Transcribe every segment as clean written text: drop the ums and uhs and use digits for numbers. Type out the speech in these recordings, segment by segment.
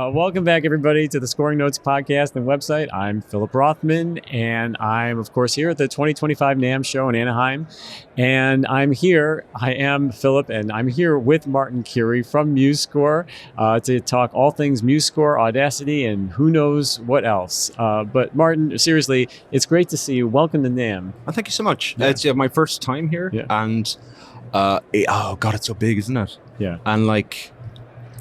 Welcome back, everybody, to the Scoring Notes podcast and website. I'm Philip Rothman, and I'm, of course, here at the 2025 NAMM show in Anaheim. And I'm here. I am Philip, and I'm here with Martin Keary from MuseScore to talk all things MuseScore, Audacity, and who knows what else. But Martin, seriously, it's great to see you. Welcome to NAMM. Well, thank you so much. Yeah. It's my first time here, and oh god, it's so big, isn't it? Yeah. And like,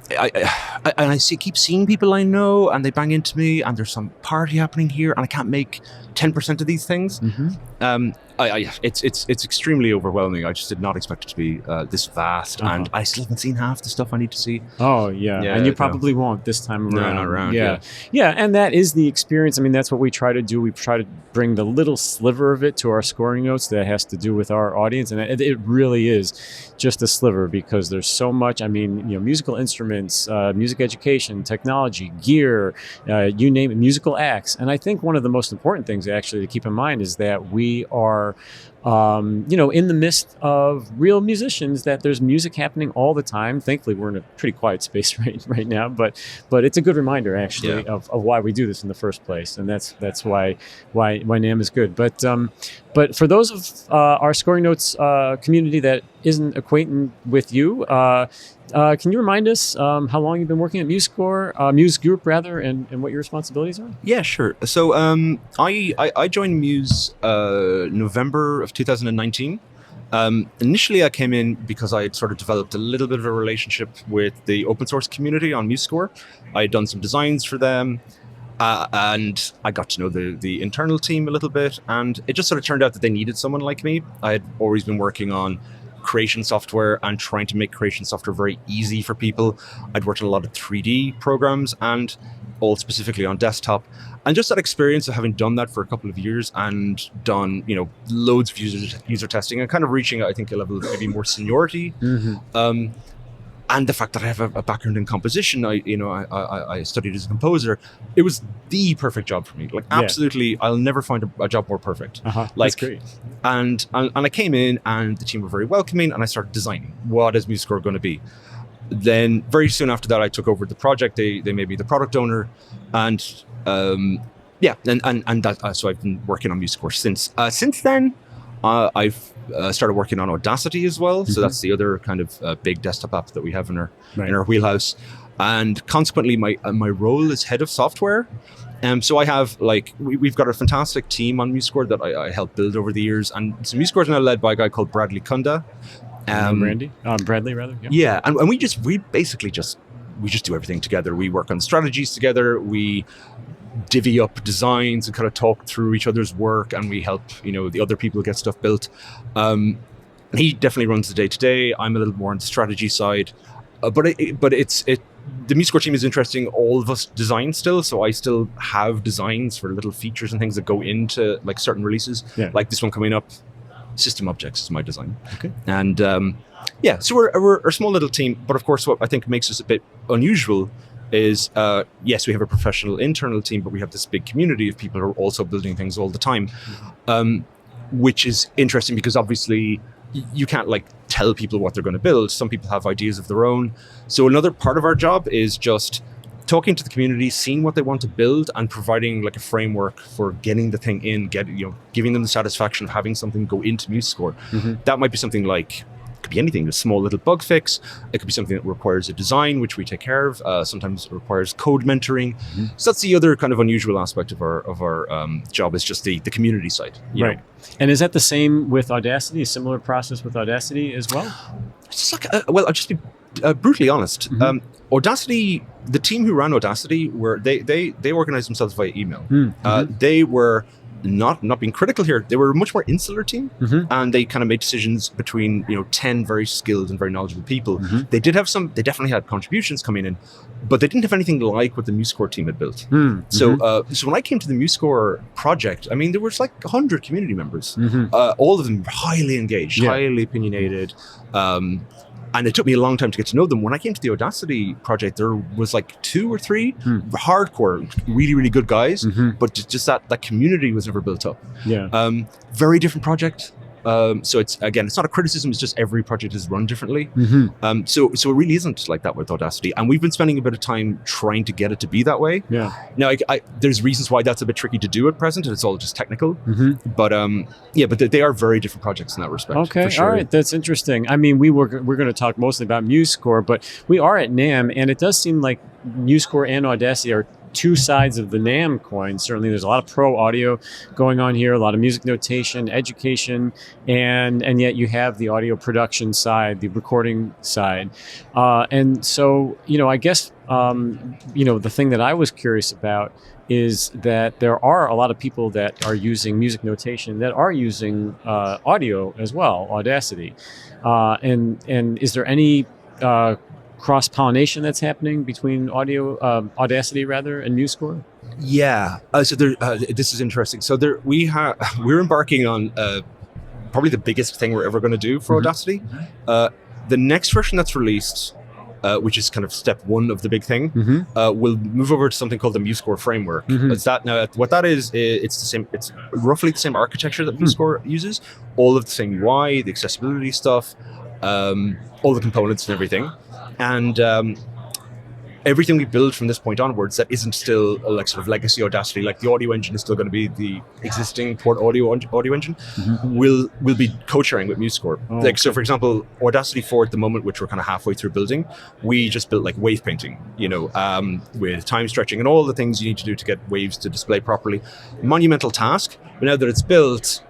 I keep seeing people I know, and they bang into me, and there's some party happening here, and I can't make 10% of these things. Mm-hmm. It's extremely overwhelming. I just did not expect it to be this vast, and I still haven't seen half the stuff I need to see. Oh yeah, and you probably won't this time around. No, not around. Yeah, and that is the experience. I mean, that's what we try to do. We try to bring the little sliver of it to our scoring notes that has to do with our audience, and it really is just a sliver because there's so much. I mean, musical instruments, music education, technology, gear, you name it, musical acts. And I think one of the most important things actually to keep in mind is that we are in the midst of real musicians, that there's music happening all the time. Thankfully, we're in a pretty quiet space right now, but it's a good reminder actually of why we do this in the first place, and that's why NAMM is good. But for those of our Scoring Notes community that isn't acquainted with you, can you remind us how long you've been working at MuseScore, Muse Group rather, and what your responsibilities are? Yeah, sure. So I joined Muse November of 2019. Initially, I came in because I had sort of developed a little bit of a relationship with the open source community on MuseScore. I had done some designs for them. And I got to know the internal team a little bit, and it just sort of turned out that they needed someone like me. I had always been working on creation software and trying to make creation software very easy for people. I'd worked on a lot of 3D programs, and all specifically on desktop. And just that experience of having done that for a couple of years and done, loads of user testing and kind of reaching, I think, a level of maybe more seniority. Mm-hmm. And the fact that I have a background in composition, I studied as a composer. It was the perfect job for me. Like, absolutely, I'll never find a job more perfect. That's great. And I came in, and the team were very welcoming, and I started designing. What is MuseScore going to be? Then very soon after that, I took over the project. They made me the product owner, and so I've been working on MuseScore since. Since then, I've started working on Audacity as well. So that's the other kind of big desktop app that we have in our wheelhouse. And consequently, my role is head of software. So I have we've got a fantastic team on MuseScore that I helped build over the years. And so MuseScore is now led by a guy called Bradley Kunda. Bradley rather. Yeah, and we basically just do everything together. We work on strategies together. We divvy up designs and kind of talk through each other's work, and we help the other people get stuff built. He definitely runs the day-to-day. I'm a little more on the strategy side, but the MuseScore team is interesting. All of us design still, so I still have designs for little features and things that go into certain releases, like this one coming up. System objects is my design. Okay. And so we're a small little team, but of course what I think makes us a bit unusual is, yes, we have a professional internal team, but we have this big community of people who are also building things all the time, which is interesting because obviously you can't tell people what they're going to build. Some people have ideas of their own. So another part of our job is just talking to the community, seeing what they want to build, and providing a framework for getting the thing in, giving them the satisfaction of having something go into MuseScore. That might be something could be anything, a small little bug fix. It could be something that requires a design, which we take care of. Sometimes it requires code mentoring. So that's the other kind of unusual aspect of our job, is just the community side. Right. And is that the same with Audacity? A similar process with Audacity as well? It's I'll just be brutally honest. Audacity, the team who ran Audacity they organized themselves via email. They were not being critical here. They were a much more insular team, and they kind of made decisions between 10 very skilled and very knowledgeable people. They definitely had contributions coming in, but they didn't have anything like what the MuseScore team had built. So when I came to the MuseScore project, I mean, there was 100 community members, all of them highly engaged, highly opinionated. And it took me a long time to get to know them. When I came to the Audacity project, there was 2 or 3 hardcore, really, really good guys, but just that community was never built up. Very different project. So it's not a criticism. It's just every project is run differently. Mm-hmm. So it really isn't like that with Audacity, and we've been spending a bit of time trying to get it to be that way. Yeah. Now, there's reasons why that's a bit tricky to do at present, and it's all just technical. Mm-hmm. But but they are very different projects in that respect. Okay, for sure. all right, that's interesting. I mean, we're going to talk mostly about MuseScore, but we are at NAMM, and it does seem like MuseScore and Audacity are two sides of the NAMM coin. Certainly, there's a lot of pro audio going on here, a lot of music notation, education, and yet you have the audio production side, the recording side, and so I guess the thing that I was curious about is that there are a lot of people that are using music notation that are using audio as well, Audacity, and is there any cross-pollination that's happening between Audacity rather, and MuseScore? Yeah. So this is interesting. So we're embarking on probably the biggest thing we're ever going to do for Audacity. The next version that's released, which is kind of step one of the big thing, will move over to something called the MuseScore framework. What that is, it's the same. It's roughly the same architecture that MuseScore uses. All of the same UI, the accessibility stuff, all the components and everything. And everything we build from this point onwards that isn't still like sort of legacy Audacity, like the audio engine is still going to be the existing port audio engine, will be co-sharing with MuseScore. So for example, Audacity 4 at the moment, which we're kind of halfway through building, we just built like wave painting, with time stretching and all the things you need to do to get waves to display properly. Monumental task, but now that it's built,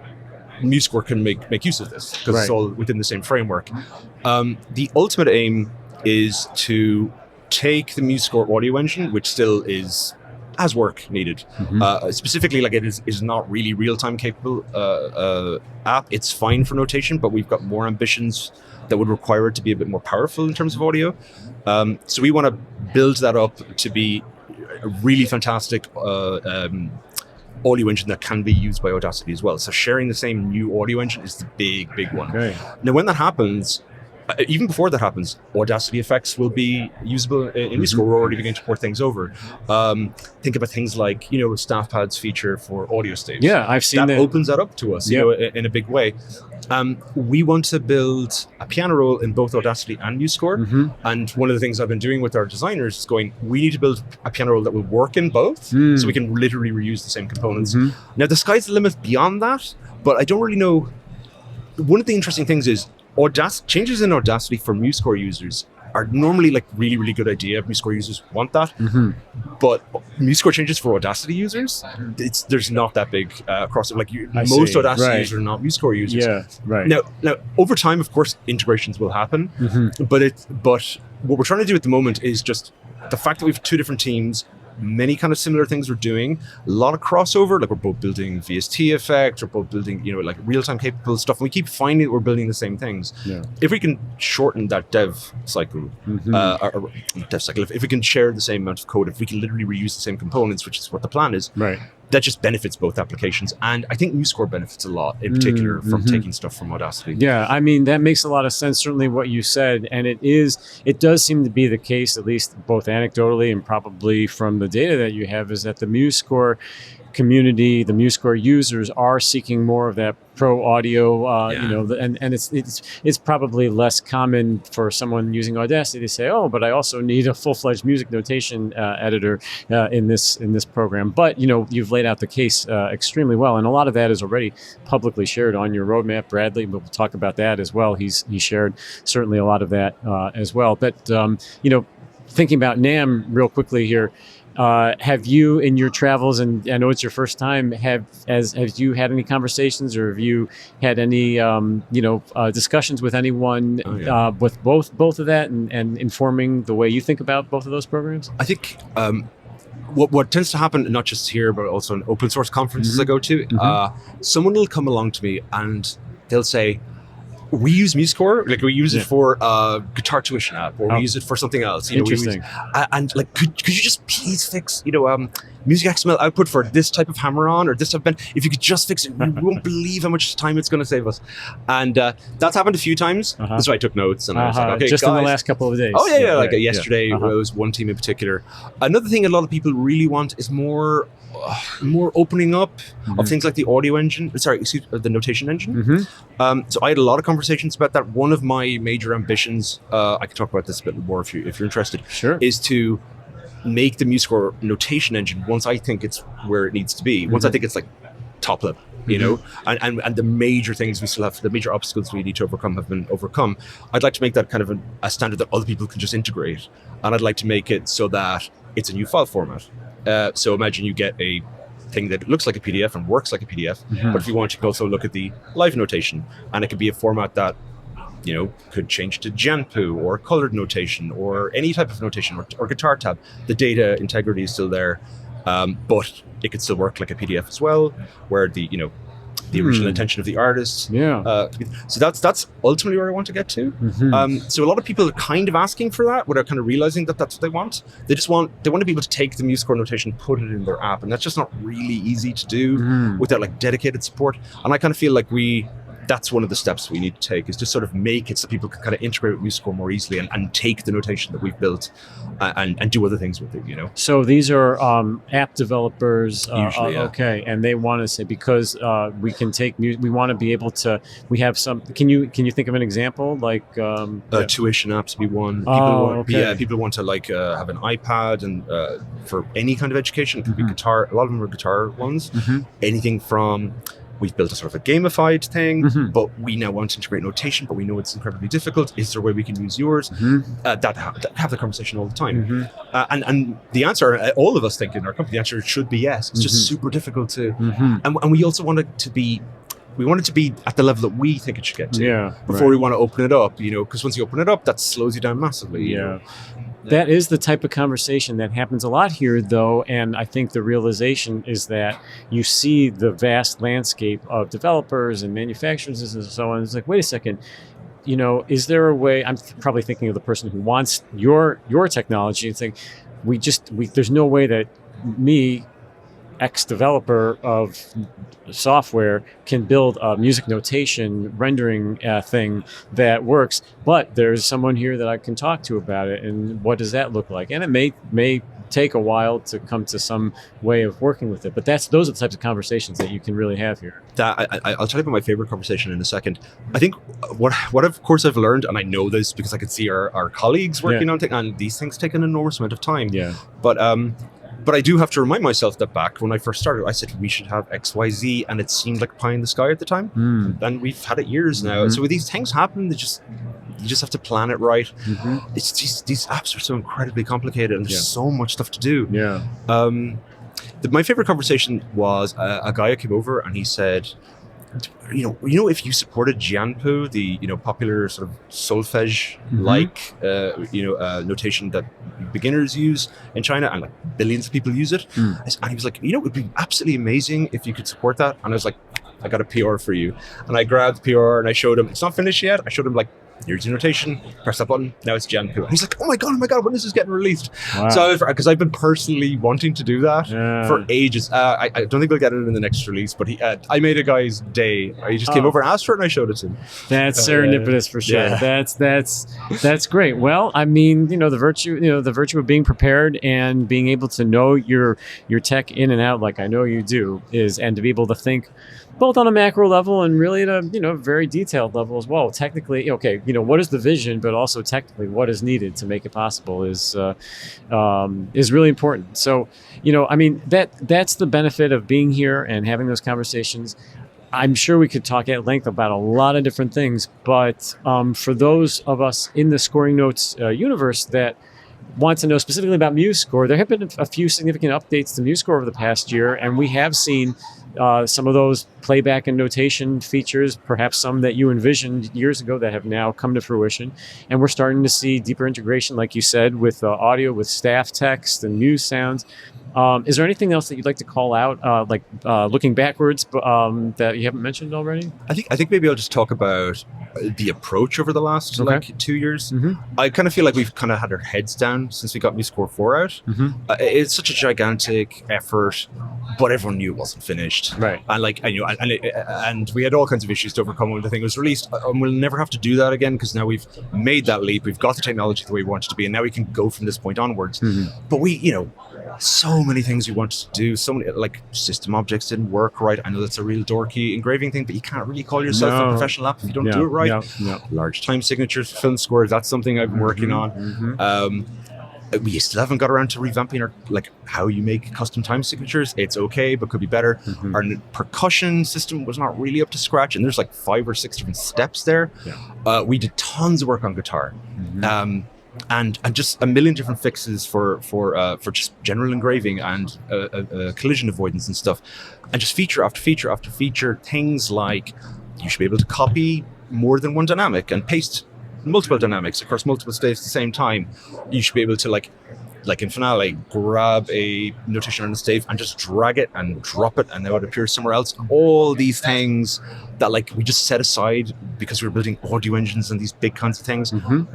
MuseScore can make use of this because it's all within the same framework. The ultimate aim is to take the MuseScore audio engine, which still has work needed. Specifically, like it is not really real-time capable app. It's fine for notation, but we've got more ambitions that would require it to be a bit more powerful in terms of audio. So we want to build that up to be a really fantastic audio engine that can be used by Audacity as well. So sharing the same new audio engine is the big one. Okay. Now, when that happens, even before that happens, Audacity effects will be usable in MuseScore. We're already beginning to port things over. Think about things like, Staff Pads feature for audio staves. Yeah, I've seen that. That opens that up to us, in a big way. We want to build a piano roll in both Audacity and MuseScore. And one of the things I've been doing with our designers is we need to build a piano roll that will work in both, so we can literally reuse the same components. Now, the sky's the limit beyond that, but I don't really know. One of the interesting things is changes in Audacity for MuseScore users are normally like really good idea. MuseScore users want that, but MuseScore changes for Audacity users, there's not that big crossover. Like most Audacity users are not MuseScore users. Yeah, right. Now over time, of course, integrations will happen, but what we're trying to do at the moment is just the fact that we have two different teams. Many kind of similar things we're doing, a lot of crossover, like we're both building VST effects, we're both building, like real-time capable stuff, and we keep finding that we're building the same things. If we can shorten that dev cycle, if we can share the same amount of code, if we can literally reuse the same components, which is what the plan is, that just benefits both applications. And I think MuseScore benefits a lot, in particular, from taking stuff from Audacity. Yeah, I mean, that makes a lot of sense, certainly what you said. And it does seem to be the case, at least both anecdotally and probably from the data that you have, is that the MuseScore community, the MuseScore users are seeking more of that pro audio, and it's probably less common for someone using Audacity to say, oh, but I also need a full-fledged music notation editor in this program. But you've laid out the case extremely well, and a lot of that is already publicly shared on your roadmap, Bradley. But we'll talk about that as well. He shared certainly a lot of that as well. But thinking about NAMM real quickly here. Have you, in your travels, and I know it's your first time, have you had any conversations, or have you had any discussions with anyone with both of that, and informing the way you think about both of those programs? I think what tends to happen, not just here but also in open source conferences I go to, someone will come along to me and they'll say, we use MuseScore, like we use it for guitar tuition app, or we use it for something else. Interesting. And like, could you just please fix, music XML output for this type of hammer-on or this type of bend? If you could just fix it, you won't believe how much time it's going to save us. And that's happened a few times. So I took notes, and I was like, okay, just guys. in the last couple of days. Oh yeah. Yesterday, it was one team in particular. Another thing a lot of people really want is more more opening up of things like the audio engine. Sorry, the notation engine. So I had a lot of conversations about that. One of my major ambitions, I can talk about this a bit more if you're interested. Sure. Is to make the MuseScore notation engine once I think it's where it needs to be. Once I think it's like top level. You know, and the major things we still have, the major obstacles we need to overcome have been overcome. I'd like to make that kind of a standard that other people can just integrate, and I'd like to make it so that it's a new file format. So imagine you get a thing that looks like a PDF and works like a PDF, but if you want, you can also look at the live notation, and it could be a format that, you know, could change to Janpu or colored notation or any type of notation or guitar tab. The data integrity is still there, but it could still work like a PDF as well, where the original intention of the artist. So that's ultimately where I want to get to. So a lot of people are kind of asking for that without kind of realizing that that's what they want. They want to be able to take the MuseScore notation, put it in their app, and that's just not really easy to do without like dedicated support. And I kind of feel like that's one of the steps we need to take, is just sort of make it so people can kind of integrate with MuseScore more easily and take the notation that we've built and do other things with it, you know? So these are app developers, usually, yeah. Okay, and they want to say, because we can take music, we want to be able to, we have some, can you think of an example? Like tuition apps would be one. People want to like have an iPad, and for any kind of education, it could be guitar. A lot of them are guitar ones. Anything from, we've built a sort of a gamified thing, but we now want to integrate notation, but we know it's incredibly difficult. Is there a way we can use yours? That have the conversation all the time. And the answer, all of us think in our company, the answer should be yes. It's just super difficult to, and we also want it to be, we want it to be at the level that we think it should get to before we want to open it up, you know, because once you open it up, that slows you down massively. You know? That is the type of conversation that happens a lot here, though, and I think the realization is that you see the vast landscape of developers and manufacturers and so on. It's like, wait a second, you know, is there a way? I'm probably thinking of the person who wants your technology and saying, there's no way that me, ex-developer of software, can build a music notation rendering thing that works, but there's someone here that I can talk to about it, and what does that look like? And it may take a while to come to some way of working with it, but those are the types of conversations that you can really have here. I'll tell you about my favorite conversation in a second. I think what of course I've learned, and I know this because I could see our colleagues working on things, and these things take an enormous amount of time. But I do have to remind myself that back when I first started, I said we should have XYZ, and it seemed like pie in the sky at the time. And we've had it years now. So when these things happen, you just have to plan it right. It's these apps are so incredibly complicated, and there's so much stuff to do. My favorite conversation was a guy who came over, and he said, you know, if you supported Janpu, the popular sort of solfege like notation that beginners use in China, and like billions of people use it, and he was like, you know, it would be absolutely amazing if you could support that. And I was like, I got a PR for you, and I grabbed the PR and I showed him. It's not finished yet. I showed him like, here's your notation, press that button, now it's Janpu. And he's like, oh my god, when is this getting released? Wow. So because I've been personally wanting to do that for ages. I don't think we'll get it in the next release, but I made a guy's day. He just came over and asked for it, and I showed it to him. That's serendipitous for sure. That's great. Well, I mean, the virtue of being prepared and being able to know your tech in and out, like I know you do, and to be able to think both on a macro level and really at a very detailed level as well. Technically, okay, what is the vision, but also technically what is needed to make it possible is really important. So, I mean, that's the benefit of being here and having those conversations. I'm sure we could talk at length about a lot of different things, but for those of us in the Scoring Notes universe that want to know specifically about MuseScore, there have been a few significant updates to MuseScore over the past year, and we have seen some of those playback and notation features, perhaps some that you envisioned years ago that have now come to fruition. And we're starting to see deeper integration, like you said, with audio, with staff text and Muse sounds. Is there anything else that you'd like to call out, looking backwards, that you haven't mentioned already? I think maybe I'll just talk about the approach over the last 2 years. I kind of feel like we've kind of had our heads down since we got MuseScore 4 out. It's such a gigantic effort, but everyone knew it wasn't finished. Right. And and we had all kinds of issues to overcome when the thing was released. And we'll never have to do that again, because now we've made that leap. We've got the technology the way we want it to be, and now we can go from this point onwards. But so many things we wanted to do. So many, like, system objects didn't work right. I know that's a real dorky engraving thing, but you can't really call yourself a professional app if you don't do it right. Large time signatures, film scores, that's something I've been working on. We still haven't got around to revamping our, like, how you make custom time signatures. It's okay, but could be better. Our percussion system was not really up to scratch, and there's like 5 or 6 different steps there. We did tons of work on guitar, and just a million different fixes for just general engraving and collision avoidance and stuff, and just feature after feature after feature. Things like you should be able to copy more than one dynamic and paste multiple dynamics across multiple staves at the same time. You should be able to, like in Finale, grab a notation on a stave and just drag it and drop it, and now it appears somewhere else. All these things that, like, we just set aside because we were building audio engines and these big kinds of things.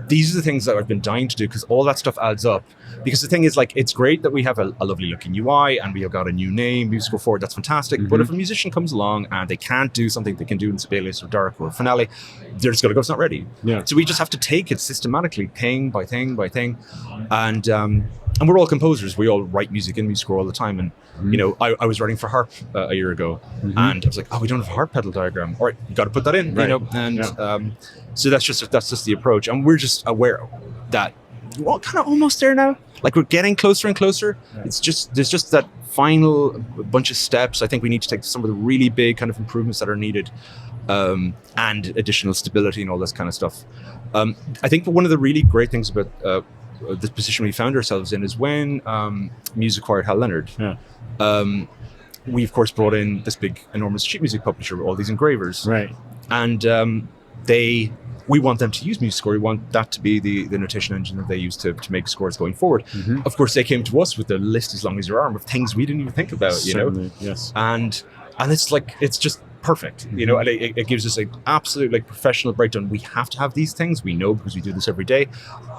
These are the things that I've been dying to do, because all that stuff adds up. Because the thing is, like, it's great that we have a lovely looking UI and we have got a new name, MuseScore 4, that's fantastic. But if a musician comes along and they can't do something they can do in Sibelius or Dark or Finale, they're just going to go, it's not ready. So we just have to take it systematically, thing by thing by thing. And we're all composers. We all write music in MuseScore all the time. And, you know, I was writing for harp a year ago, and I was like, oh, we don't have a harp pedal diagram. All right, you got to put that in, you know. And so that's just the approach. And we're just aware that we're all kind of almost there now. Like, we're getting closer and closer. It's just, there's just that final bunch of steps. I think we need to take some of the really big kind of improvements that are needed, and additional stability and all this kind of stuff. I think one of the really great things about the position we found ourselves in is when Muse acquired Hal Leonard. We of course brought in this big, enormous sheet music publisher with all these engravers, and we want them to use MuseScore. We want that to be the notation engine that they use to make scores going forward. Of course, they came to us with a list as long as your arm of things we didn't even think about, you know. And it's like, it's just perfect, you know, and it gives us an absolute, like, professional breakdown. We have to have these things, we know, because we do this every day.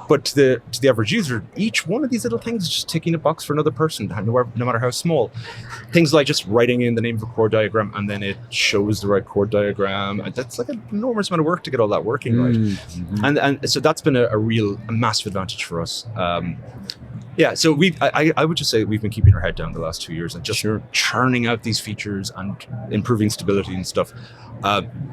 But to the average user, each one of these little things is just ticking a box for another person, no matter how small. Things like just writing in the name of a chord diagram, and then it shows the right chord diagram. And that's like an enormous amount of work to get all that working right. And so that's been a massive advantage for us. So I would just say we've been keeping our head down the last 2 years and just churning out these features and improving stability and stuff.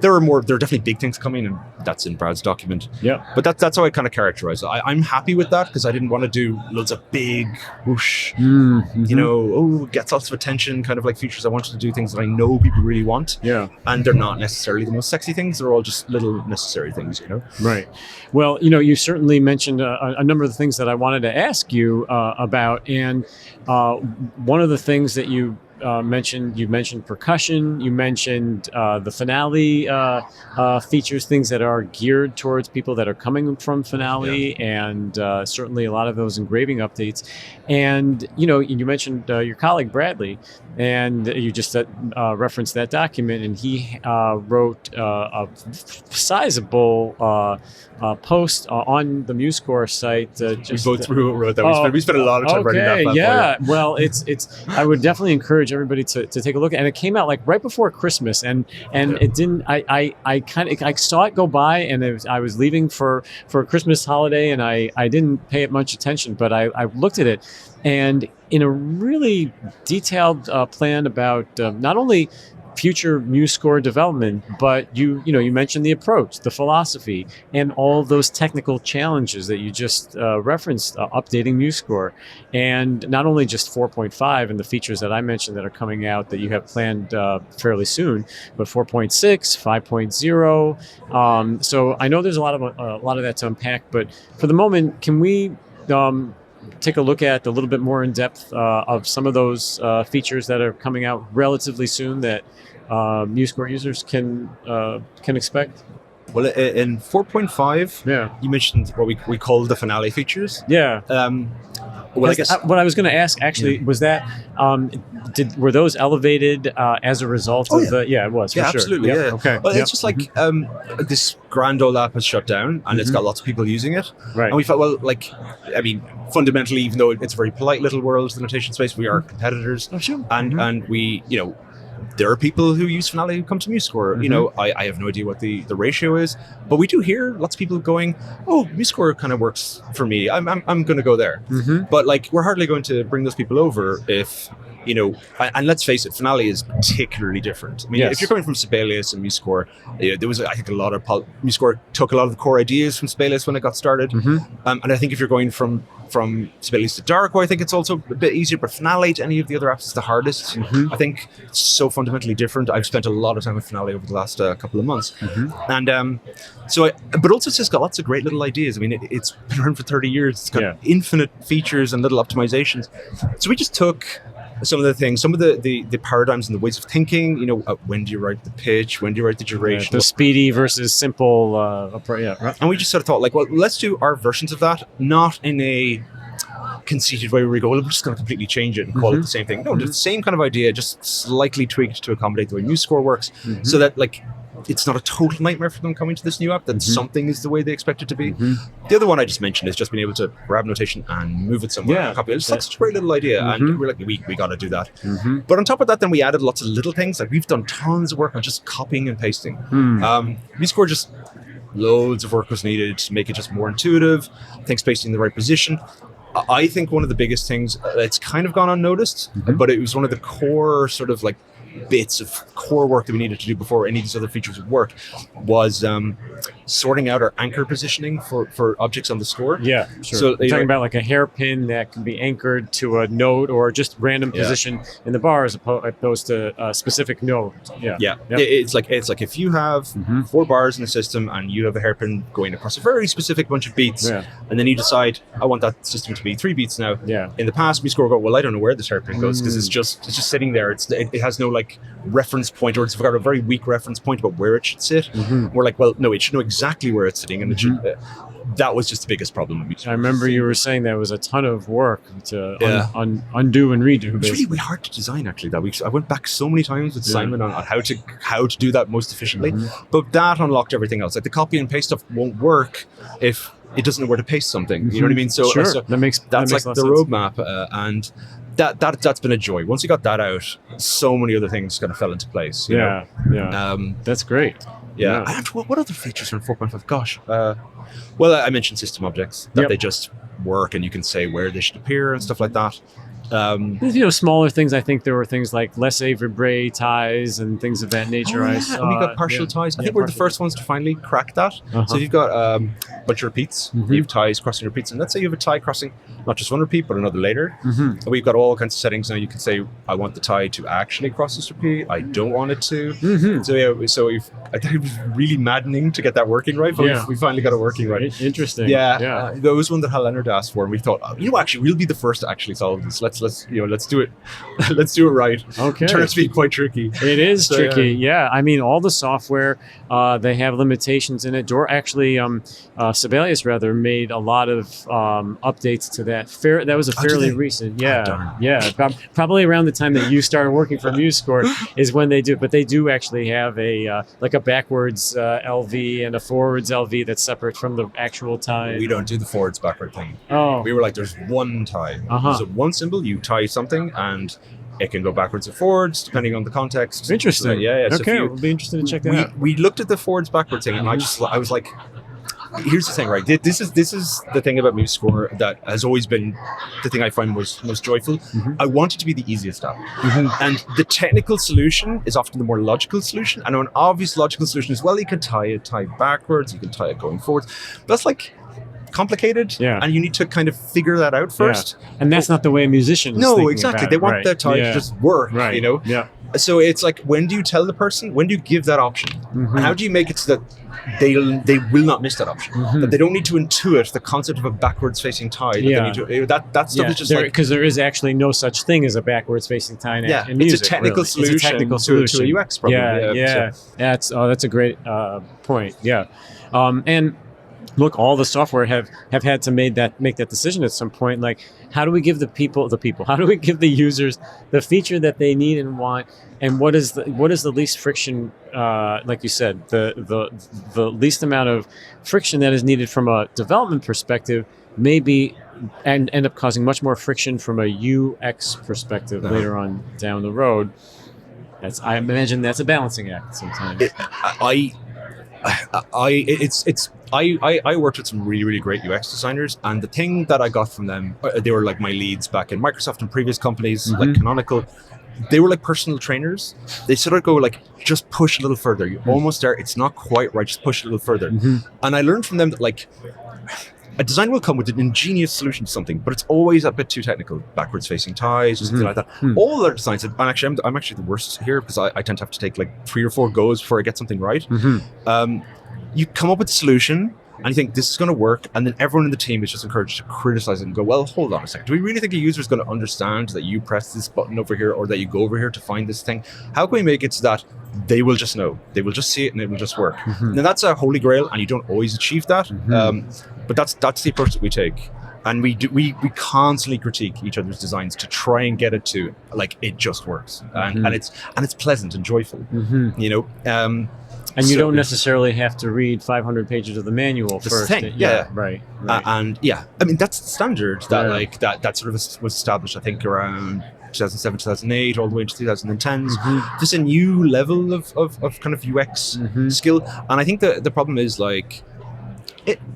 There are definitely big things coming, and that's in Brad's document. But that's how I kind of characterize it. I'm happy with that, because I didn't want to do loads of big whoosh, you know, gets lots of attention kind of like features. I wanted to do things that I know people really want. And they're not necessarily the most sexy things. They're all just little necessary things, you know. Well, you know, you certainly mentioned a number of the things that I wanted to ask you about, and one of the things that you mentioned percussion, you mentioned the Finale features, things that are geared towards people that are coming from Finale, and certainly a lot of those engraving updates. And, you know, you mentioned your colleague Bradley, and you just referenced that document, and he wrote a sizable post on the MuseScore site. We both wrote that. We spent a lot of time writing that. Well, it's. I would definitely encourage everybody to take a look. And it came out like right before Christmas, and it didn't. I saw it go by, and I was leaving for a Christmas holiday, and I didn't pay it much attention. But I looked at it, and in a really detailed plan about not only future MuseScore development, but you mentioned the approach, the philosophy, and all those technical challenges that you just referenced, updating MuseScore, and not only just 4.5 and the features that I mentioned that are coming out that you have planned fairly soon, but 4.6, 5.0. So I know there's a lot of that to unpack, but for the moment, can we take a look at a little bit more in depth of some of those features that are coming out relatively soon that MuseScore users can expect? Well, in 4.5, you mentioned what we call the Finale features. Well, I guess what I was going to ask actually was that were those elevated as a result of the? Yeah, it was. For sure. Absolutely. Okay. Well, it's just like this grand old app has shut down, and it's got lots of people using it. And we felt, well, like, I mean, fundamentally, even though it's a very polite little world, the notation space, we are competitors, and we, you know, there are people who use Finale who come to MuseScore. You know, I have no idea what the ratio is, but we do hear lots of people going, "Oh, MuseScore kind of works for me. I'm going to go there." But like, we're hardly going to bring those people over if, you know, and let's face it, Finale is particularly different. I mean, if you're coming from Sibelius and MuseScore, there was, I think, a lot of MuseScore took a lot of the core ideas from Sibelius when it got started, and I think if you're going from Sibelius to Darko, I think it's also a bit easier, but Finale to any of the other apps is the hardest. I think it's so fundamentally different. I've spent a lot of time with Finale over the last couple of months, and but also it's just got lots of great little ideas. I mean, it's been around for 30 years. It's got infinite features and little optimizations. So we just took some of the things, some of the paradigms and the ways of thinking, you know, when do you write the pitch, when do you write the duration, the speedy versus simple and we just sort of thought, like, well, let's do our versions of that, not in a conceited way where we go, well, we're just going to completely change it and call it the same thing. No, just the same kind of idea, just slightly tweaked to accommodate the way MuseScore works, so that, like, it's not a total nightmare for them coming to this new app, that something is the way they expect it to be. The other one I just mentioned is just being able to grab notation and move it somewhere and copy it. It's such a great little idea, and we're like, we got to do that. But on top of that, then we added lots of little things. Like, we've done tons of work on just copying and pasting. MuseScore, just loads of work was needed to make it just more intuitive, things pasting in the right position. I think one of the biggest things that's kind of gone unnoticed, but it was one of the core sort of like bits of core work that we needed to do before any of these other features would work, was sorting out our anchor positioning for objects on the score. Yeah, sure. So you're talking about like a hairpin that can be anchored to a node or just random position in the bar as opposed to a specific node. It's like if you have 4 bars in the system and you have a hairpin going across a very specific bunch of beats, and then you decide, I want that system to be 3 beats now. In the past, MuseScore go, well, I don't know where this hairpin goes because it's just sitting there. It has no like reference point, or it's got a very weak reference point about where it should sit. We're like, well, no, it should know exactly where it's sitting, and it should. That was just the biggest problem. I remember you were saying there was a ton of work to undo and redo. It's really hard to design, actually. I went back so many times with Simon on how to do that most efficiently, but that unlocked everything else. Like, the copy and paste stuff won't work if it doesn't know where to paste something. You know what I mean? So, so that makes like the roadmap, and that's been a joy. Once you got that out, so many other things kind of fell into place. You know? That's great. What other features are in 4.5? Gosh. Well, I mentioned system objects, that they just work and you can say where they should appear and stuff like that. Smaller things. I think there were things like laissez-vibre ties and things of that nature. And we got partial ties. I think we're the first ones to finally crack that. So you've got a bunch of repeats, you have ties crossing repeats, and let's say you have a tie crossing not just one repeat but another later. And we've got all kinds of settings now. You can say, I want the tie to actually cross this repeat, I don't want it to. I think it was really maddening to get that working right, but we finally got it working right. Interesting. There was one that Hal Leonard asked for, and we thought, actually we'll be the first to actually solve this. Let's do it. Let's do it right. Okay. It turns to be quite tricky. It is tricky. I mean, all the software, they have limitations in it. Sibelius rather made a lot of updates to that. That was a fairly recent. Probably around the time that you started working for MuseScore is when they do. But they do actually have a backwards LV and a forwards LV that's separate from the actual tie. We don't do the forwards backward thing. We were like, there's one tie. There's one symbol. You tie something and it can go backwards or forwards depending on the context. Interesting. So okay, we'll be interested to check that out. We looked at the forwards backward thing, and I was like, here's the thing, right? This is the thing about MuseScore that has always been the thing I find most joyful. I want it to be the easiest app, and the technical solution is often the more logical solution. I know an obvious logical solution is, well, you can tie it backwards, you can tie it going forwards. But that's like complicated, and you need to kind of figure that out first. And that's not the way musicians exactly. They want their tie to just work, you know? So it's like, when do you tell the person? When do you give that option? And how do you make it so that they will not miss that option? That they don't need to intuit the concept of a backwards-facing tie. That stuff is just because there is actually no such thing as a backwards-facing tie in music. It's a technical solution. It's a technical solution to a UX problem. That's a great point. And look, all the software have had to make that decision at some point. Like, how do we give the people, how do we give the users the feature that they need and want, and what is the least friction? Like you said, the least amount of friction that is needed from a development perspective, maybe, and end up causing much more friction from a UX perspective later on down the road. I imagine that's a balancing act sometimes. I worked with some really, really great UX designers, and the thing that I got from them, they were like my leads back in Microsoft and previous companies, like Canonical. They were like personal trainers. They sort of go like, just push a little further. You're almost there. It's not quite right. Just push a little further. And I learned from them that like, a design will come with an ingenious solution to something, but it's always a bit too technical. Backwards facing ties, or something like that. All their designs, and actually I'm actually the worst here because I tend to have to take like 3 or 4 goes before I get something right. You come up with a solution and you think this is going to work, and then everyone in the team is just encouraged to criticize it and go, well, hold on a second. Do we really think a user is going to understand that you press this button over here or that you go over here to find this thing? How can we make it so that they will just know, they will just see it and it will just work? Now that's a holy grail, and you don't always achieve that. But that's the approach that we take. And we constantly critique each other's designs to try and get it to like it just works, and it's pleasant and joyful, you know. And you don't necessarily have to read 500 pages of the manual first. Thing. Right. And I mean that's the standard that like that sort of was established, I think, around 2007, 2008, all the way into 2010s. There's a new level of kind of UX skill, and I think the problem is like,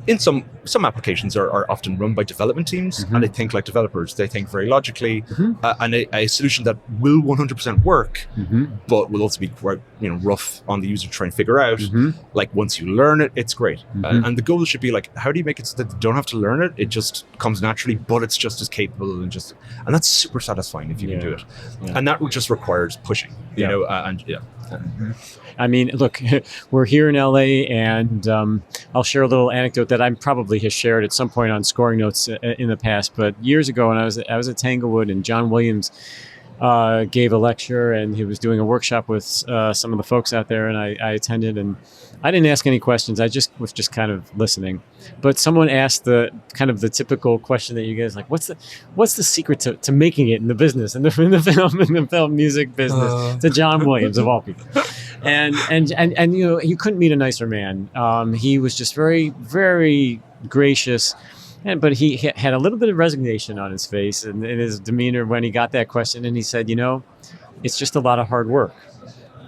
in some applications are often run by development teams, and they think like developers. They think very logically, and a solution that will 100% work, but will also be quite rough on the user to try and figure out. Like once you learn it, it's great. And the goal should be like, how do you make it so that they don't have to learn it? It just comes naturally, but it's just as capable and that's super satisfying if you can do it. And that just requires pushing, you know, I mean, look, we're here in LA, and I'll share a little anecdote that I probably have shared at some point on Scoring Notes in the past. But years ago, when I was at Tanglewood, and John Williams gave a lecture, and he was doing a workshop with some of the folks out there, and I attended, and I didn't ask any questions. I was just kind of listening. But someone asked the typical question that you guys like, what's the secret to making it in the business, in the film music business, to John Williams of all people. And you couldn't meet a nicer man. He was just very, very gracious. But he had a little bit of resignation on his face and in his demeanor when he got that question. And he said, it's just a lot of hard work.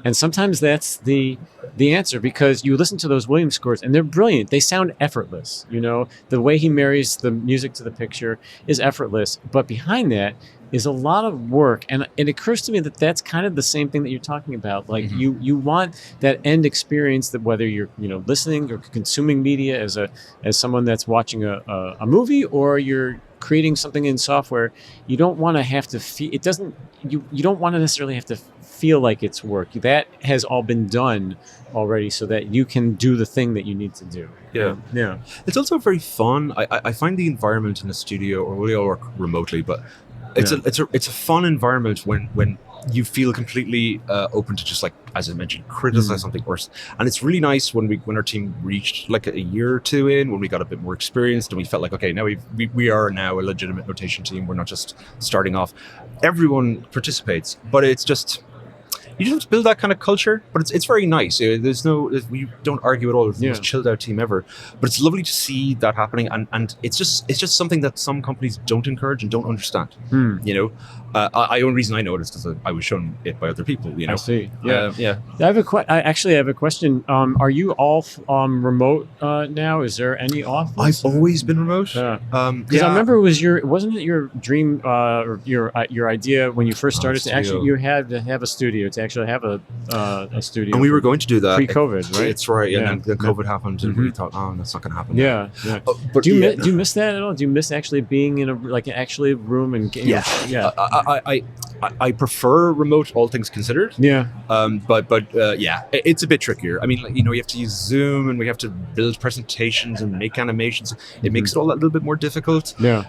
And sometimes that's the answer, because you listen to those Williams scores and they're brilliant. They sound effortless. The way he marries the music to the picture is effortless. But behind that is a lot of work. And it occurs to me that that's kind of the same thing that you're talking about. Like you want that end experience, that whether you're listening or consuming media as someone that's watching a movie, or you're creating something in software, you don't want to have to feel it doesn't you don't want to necessarily have to feel like it's work. That has all been done already, so that you can do the thing that you need to do. Yeah. It's also very fun. I find the environment in a studio, or we all work remotely, but it's a fun environment when you feel completely open to just, like, as I mentioned, criticize something worse. And it's really nice when our team reached like a year or two in, when we got a bit more experienced and we felt like, okay, now we are now a legitimate notation team. We're not just starting off. Everyone participates, but it's just, you don't build that kind of culture, but it's very nice. We don't argue at all. It's the most chilled out team ever. But it's lovely to see that happening, and it's just something that some companies don't encourage and don't understand. The only reason I know it is because I was shown it by other people. I see. Yeah. I have a question. Are you all remote now? Is there any office? I've always been remote. Because I remember wasn't it your dream, or your idea when you first started to actually you had to have a studio, to actually have a studio. And we were going to do that pre-COVID, right? It's right. And then COVID happened, and we thought, that's not going to happen. Yeah. But do you miss that at all? Do you miss actually being in a room and I prefer remote, all things considered. Yeah. But it's a bit trickier. I mean, you have to use Zoom, and we have to build presentations and make animations. It makes it all a little bit more difficult. Yeah.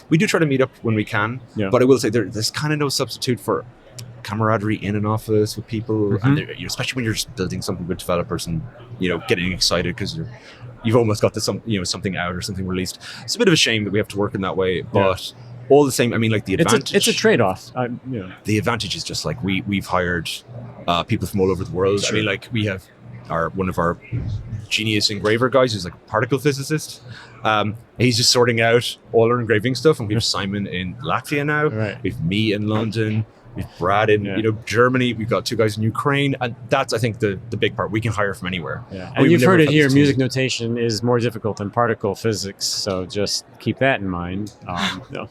We do try to meet up when we can. Yeah. But I will say there's kind of no substitute for camaraderie in an office with people, and especially when you're just building something with developers and getting excited because you've almost got something out or something released. It's a bit of a shame that we have to work in that way, but. Yeah. All the same, I mean, like the advantage. It's a trade-off. The advantage is just like we've hired people from all over the world. Sure. I mean, like we have one of our genius engraver guys who's like a particle physicist. He's just sorting out all our engraving stuff, and we have Simon in Latvia now. Right. We have me in London. we've Brad in Yeah. Germany, we've got 2 guys in Ukraine, and that's I think the big part. We can hire from anywhere. Yeah. We And would you've never heard it have here. this Music team. notation is more difficult than particle physics, so just keep that in mind. No.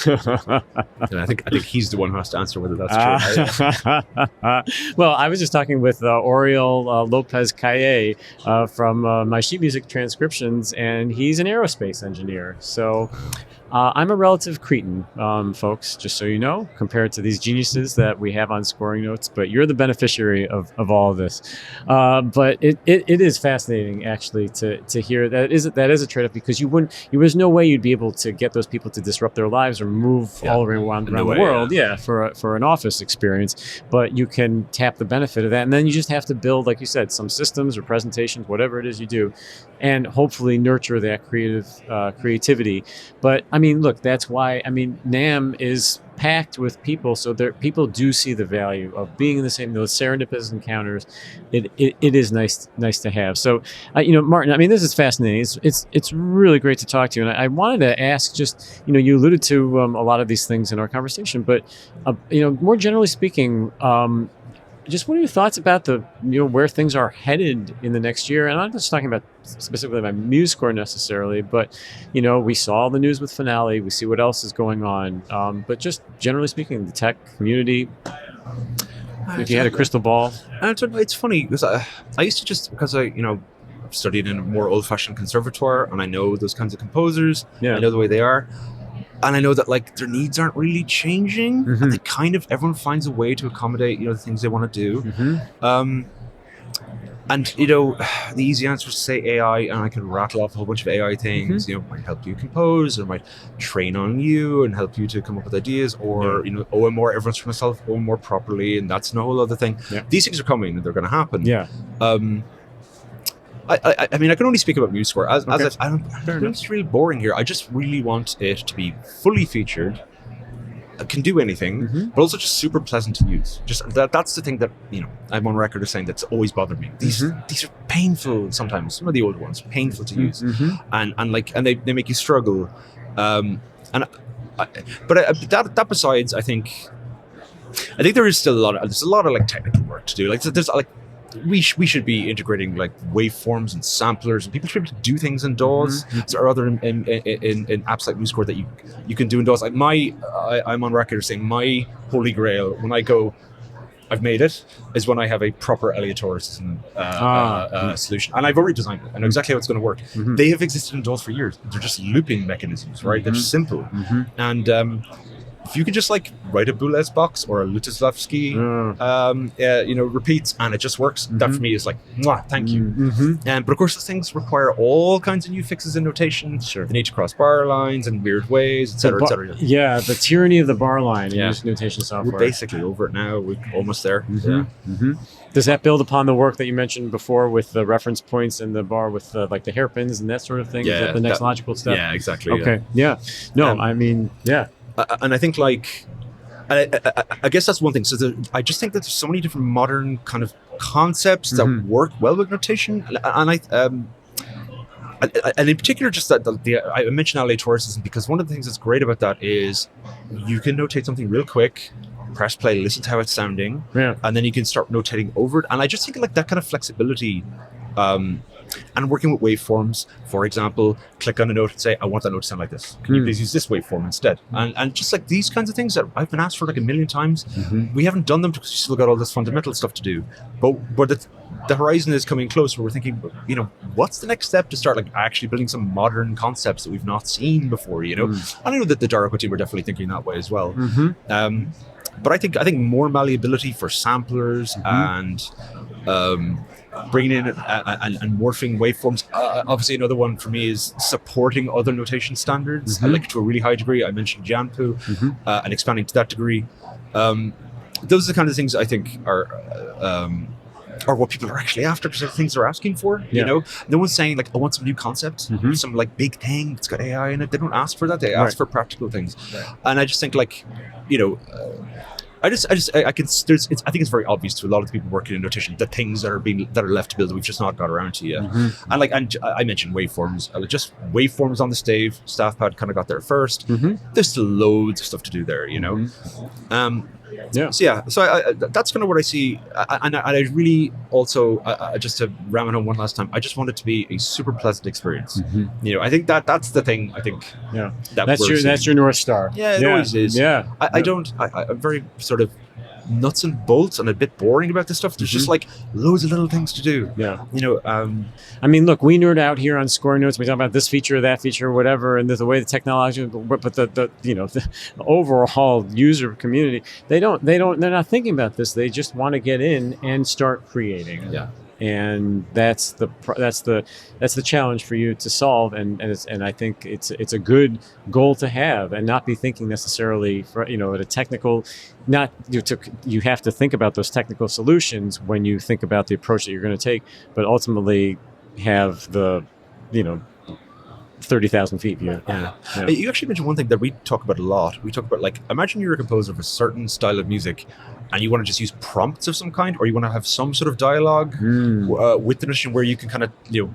And I think he's the one who has to answer whether that's true. Well, I was just talking with Oriol Lopez Calle from my sheet music transcriptions, and he's an aerospace engineer. So I'm a relative cretin, folks, just so you know, compared to these geniuses that we have on scoring notes. But you're the beneficiary of all of this. But it is fascinating, actually, to hear that is a trade-off, because there's no way you'd be able to get those people to disrupt their lives or move all around the world, for an office experience. But you can tap the benefit of that, and then you just have to build, like you said, some systems or presentations, whatever it is you do, and hopefully nurture that creativity. But I mean, look, that's why NAMM is packed with people, so people do see the value of being in the same, those serendipitous encounters. It is nice to have. So, Martin, this is fascinating. It's really great to talk to you, and I wanted to ask, just you alluded to a lot of these things in our conversation, but more generally speaking, just what are your thoughts about the where things are headed in the next year? And I'm not just talking about specifically my MuseScore necessarily, but we saw the news with Finale. We see what else is going on. But just generally speaking, the tech community. If you had a crystal ball, it's funny because I used to because I studied in a more old-fashioned conservatoire, and I know those kinds of composers. Yeah. I know the way they are. And I know that their needs aren't really changing, and they everyone finds a way to accommodate the things they want to do. And the easy answer is to say AI, and I can rattle off a whole bunch of AI things. Might help you compose, or might train on you and help you to come up with ideas, or OMR, everyone's trying to solve OMR properly, and that's a whole other thing. Yeah. These things are coming, and they're going to happen. Yeah. I can only speak about MuseScore as Okay. it's really boring here. I just really want it to be fully featured, can do anything, but also just super pleasant to use. Just that's the thing that I'm on record as saying that's always bothered me. These are painful sometimes. Some of the older ones painful to use, and they make you struggle. But that besides, I think there is still there's a lot of technical work to do. There's we should be integrating waveforms and samplers, and people should be able to do things in DAWs or other in apps like MuseScore that you can do in DAWs. I'm on record as saying my holy grail when I go, I've made it, is when I have a proper aleatoric solution, and I've already designed it. I know exactly how it's going to work. They have existed in DAWs for years. They're just looping mechanisms, right? They're just simple, and if you could just write a Boulez box or a Lutoslawski, repeats, and it just works, that for me is mwah, thank you. But of course, those things require all kinds of new fixes in notation. Sure. They need to cross bar lines in weird ways, etc., etc. Yeah, the tyranny of the bar line in music notation software. We're basically over it now. We're almost there. Does that build upon the work that you mentioned before with the reference points and the bar with the hairpins and that sort of thing? Yeah, is that the next logical step? Yeah, exactly. Okay. Yeah. No, yeah. And I think I guess that's one thing. So I just think that there's so many different modern kind of concepts that work well with notation, and in particular, just that I mentioned aleatoricism because one of the things that's great about that is you can notate something real quick, press play, listen to how it's sounding, and then you can start notating over it. And I just think that kind of flexibility. And working with waveforms, for example, click on a note and say, I want that note to sound like this. Can you please use this waveform instead? And just these kinds of things that I've been asked for a million times, we haven't done them because we still got all this fundamental stuff to do. But the horizon is coming closer. We're thinking, what's the next step to start actually building some modern concepts that we've not seen before, And I know that the Darko team are definitely thinking that way as well. But I think more malleability for samplers and bringing in and morphing waveforms. Obviously, another one for me is supporting other notation standards, to a really high degree. I mentioned Janpu, and expanding to that degree. Those are the kind of things I think are what people are actually after, because they're things they're asking for. No one's saying I want some new concept, some big thing that's got AI in it. They don't ask for that. They ask for practical things, and I just think I think it's very obvious to a lot of the people working in notation the things that are left to build that we've just not got around to yet. And I mentioned waveforms. Just waveforms on the staff pad kind of got there first. There's still loads of stuff to do there, Yeah. So that's kind of what I see, and I really also just to ram it home one last time. I just want it to be a super pleasant experience. I think that's the thing. I think that's your North Star. Yeah, it always is. Yeah, I'm very sort of nuts and bolts and a bit boring about this stuff. There's just like loads of little things to do. Yeah. I mean, look, we nerd out here on scoring notes. We talk about this feature, that feature, whatever, and the way the technology, but the overall user community, they're not thinking about this. They just want to get in and start creating. Yeah. And that's the challenge for you to solve, and I think it's a good goal to have, and not be thinking necessarily for at a technical, you have to think about those technical solutions when you think about the approach that you're going to take, but ultimately have the 30,000 feet view. Yeah. You actually mentioned one thing that we talk about a lot. We talk about, like, imagine you're a composer of a certain style of music and you want to just use prompts of some kind, or you want to have some sort of dialogue with the machine where you can kind of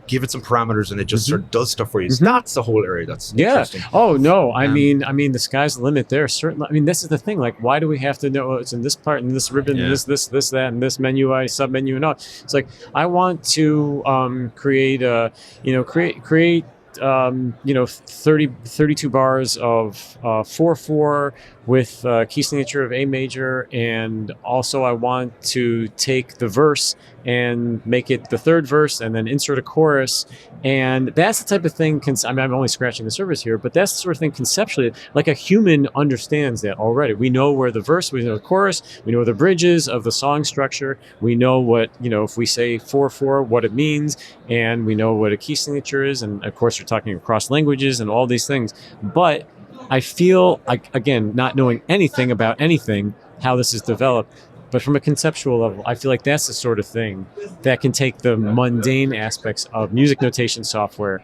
give it some parameters and it just sort of does stuff for you. So that's the whole area that's interesting. Oh no, I mean the sky's the limit there. Certainly. I mean, this is the thing. Like, why do we have to know it's in this part and this ribbon, this that, and this menu, sub menu, and all? It's like, I want to create 32 bars of 4/4 with key signature of A major, and also I want to take the verse and make it the third verse and then insert a chorus. And that's the type of thing, I'm only scratching the surface here, but that's the sort of thing conceptually, like, a human understands that already. We know where the verse, we know the chorus, we know the bridges of the song structure, we know what, if we say 4/4, what it means, and we know what a key signature is, and of course you're talking across languages and all these things. But I feel like, again, not knowing anything about anything, how this is developed, but from a conceptual level, I feel like that's the sort of thing that can take the mundane aspects of music notation software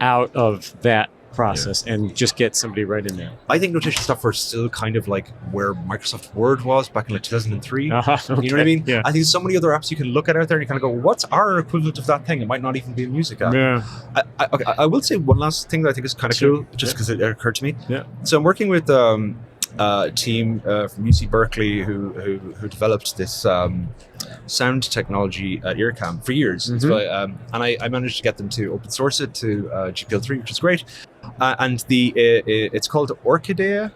out of that process and just get somebody right in there. I think notation software is still kind of like where Microsoft Word was back in like 2003. Okay. You know what I mean? Yeah. I think there's so many other apps you can look at out there and you kind of go, what's our equivalent of that thing? It might not even be a music app. Yeah. I will say one last thing that I think is kind of cool, just because it occurred to me. Yeah. So I'm working with a team from UC Berkeley who developed this sound technology at Earcam for years. So and I managed to get them to open source it to GPL3, which is great. And it's called Orchidea.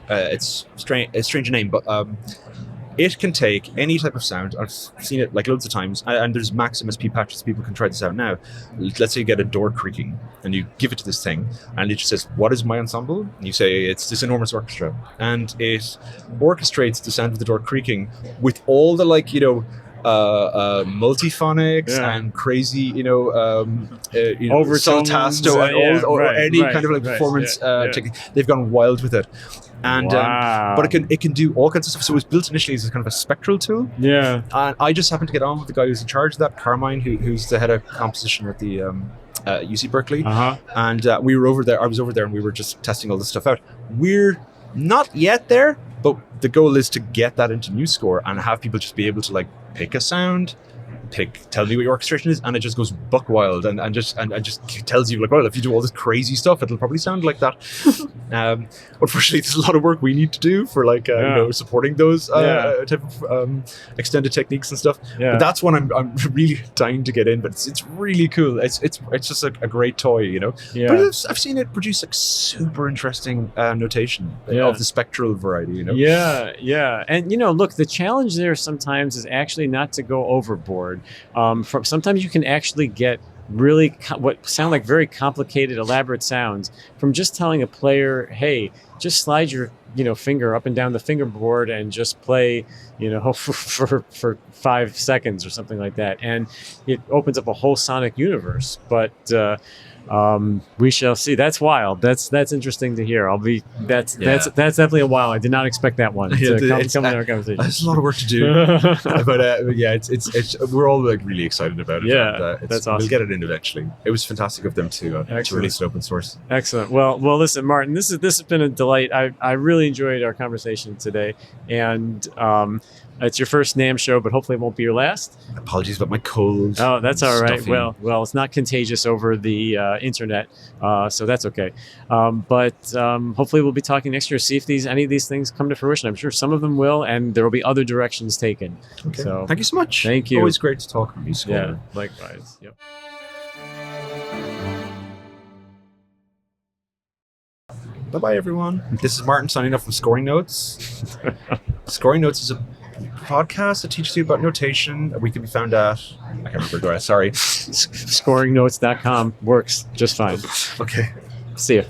It's a strange name, but it can take any type of sound. I've seen it like loads of times, and there's max MSP patches. People can try this out now. Let's say you get a door creaking, and you give it to this thing, and it just says, "What is my ensemble?" And you say, "It's this enormous orchestra," and it orchestrates the sound of the door creaking with all the multiphonics and crazy, overtones, saltasto and any kind of performance technique. They've gone wild with it. And but it can do all kinds of stuff. So it was built initially as a kind of a spectral tool. Yeah. And I just happened to get on with the guy who's in charge of that, Carmine, who's the head of composition at the UC Berkeley. And we were over there. I was over there, and we were just testing all this stuff out. We're not yet there, but the goal is to get that into MuseScore and have people just be able to pick a sound, tell me what your orchestration is, and it just goes buck wild and just tells you well, if you do all this crazy stuff, it'll probably sound like that. Unfortunately, there's a lot of work we need to do for supporting those type of extended techniques and stuff. But that's one I'm really dying to get in. But it's really cool. It's just a great toy, But I've seen it produce super interesting notation of the spectral variety, Yeah. And look, the challenge there sometimes is actually not to go overboard. Sometimes you can actually get really what sound like very complicated, elaborate sounds from just telling a player, hey, just slide your finger up and down the fingerboard and just play for 5 seconds or something like that, and it opens up a whole sonic universe. But we shall see. That's wild. That's interesting to hear. That's definitely a wild. I did not expect that one to come in our conversation. There's a lot of work to do, but it's we're all really excited about it. Yeah, and, that's awesome. We'll get it in eventually. It was fantastic of them to release it open source. Excellent. Well, listen, Martin, this has been a delight. I really enjoyed our conversation today, and It's your first NAMM show, but hopefully it won't be your last. Apologies about my cold. Oh, that's all right. Stuffy. Well, it's not contagious over the internet, so that's okay. But hopefully we'll be talking next year. See if any of these things come to fruition. I'm sure some of them will, and there will be other directions taken. Okay. So Thank you so much. Thank you. Always great to talk on MuseScore. Yeah, likewise. Yep. Bye-bye, everyone. This is Martin signing off from Scoring Notes. Scoring Notes is a podcast that teaches you about notation. We can be found at... I can't remember. Sorry. Scoringnotes.com works just fine. Okay. See ya.